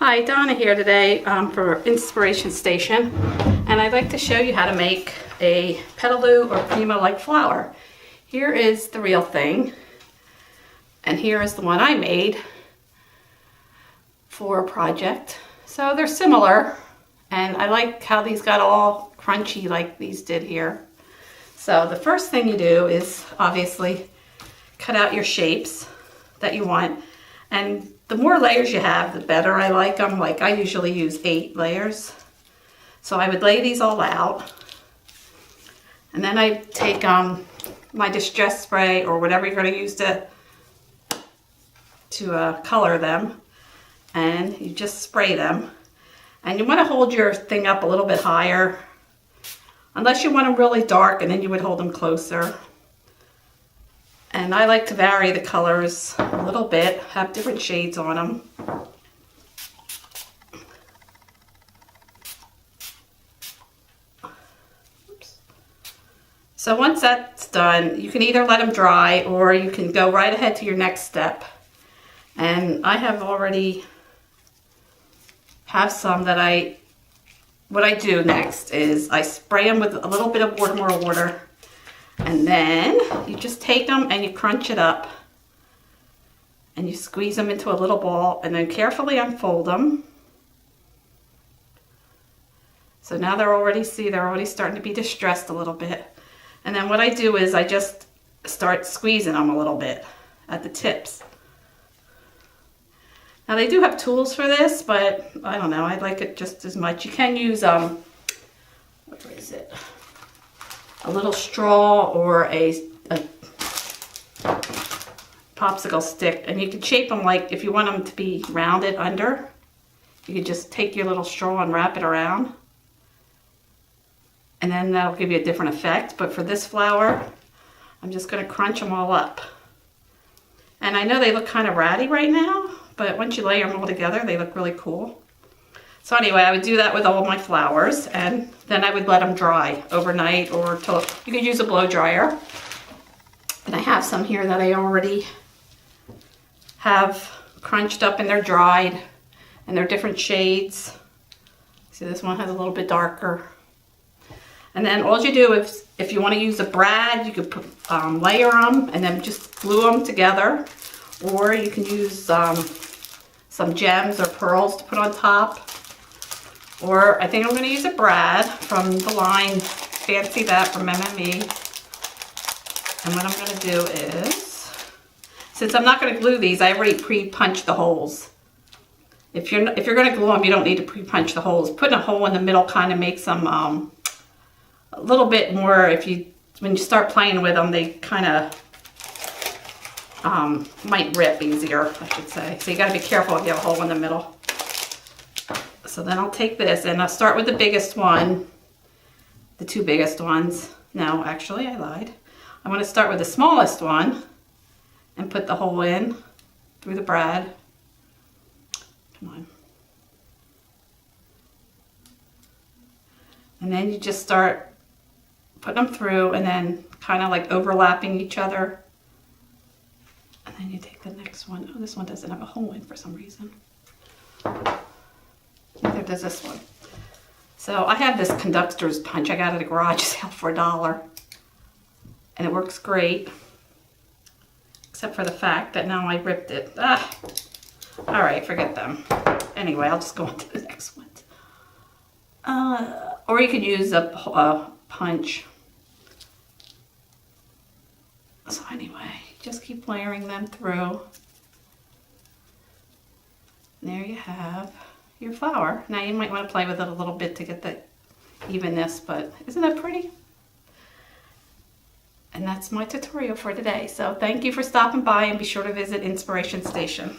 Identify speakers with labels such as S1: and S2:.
S1: Hi, Donna here today for Inspiration Station, and I'd like to show you how to make a Petaloo or Prima like flower. Here is the real thing, and here is the one I made for a project. So they're similar, and I like how these got all crunchy like these did here. So the first thing you do is obviously cut out your shapes that you want, and the more layers you have, the better I like them. Like I usually use 8 layers. So I would lay these all out. And then I take my distress spray or whatever you're going to use to color them. And you just spray them. And you want to hold your thing up a little bit higher. Unless you want them really dark, and then you would hold them closer. And I like to vary the colors a little bit, have different shades on them. Oops. So once that's done, you can either let them dry or you can go right ahead to your next step. And I have already have some that what I do next is I spray them with a little bit of more water. And then you just take them and you crunch it up and you squeeze them into a little ball and then carefully unfold them. So now they're already starting to be distressed a little bit. And then what I do is I just start squeezing them a little bit at the tips. Now they do have tools for this, but I don't know, I like it just as much. You can use, what is it? A little straw or a popsicle stick, and you can shape them like if you want them to be rounded under, you can just take your little straw and wrap it around, and then that'll give you a different effect. But for this flower, I'm just going to crunch them all up. And I know they look kind of ratty right now, but once you layer them all together, they look really cool. So anyway, I would do that with all my flowers, and then I would let them dry overnight, or till you could use a blow dryer. And I have some here that I already have crunched up and they're dried, and they're different shades. See, this one has a little bit darker. And then all you do is, if you want to use a brad, you could layer them and then just glue them together, or you can use some gems or pearls to put on top. Or I think I'm going to use a brad from the line Fancy That from MME. And what I'm going to do is, since I'm not going to glue these, I already pre-punched the holes. If you're going to glue them, you don't need to pre-punch the holes. Putting a hole in the middle kind of makes them a little bit more, when you start playing with them, they kind of might rip easier, I should say. So you got to be careful if you have a hole in the middle. So then I'll take this and I'll start with the biggest one, the 2 biggest ones. No, actually I lied. I'm going to start with the smallest one and put the hole in through the brad. Come on. And then you just start putting them through and then kind of like overlapping each other. And then you take the next one. Oh, this one doesn't have a hole in for some reason. Neither does this one. So I have this conductor's punch I got at a garage sale for $1. And it works great. Except for the fact that now I ripped it. Alright, forget them. Anyway, I'll just go on to the next one. Or you could use a punch. So anyway, just keep layering them through. And there you have your flower. Now you might want to play with it a little bit to get the evenness, but isn't that pretty? And that's my tutorial for today. So thank you for stopping by, and be sure to visit Inspiration Station.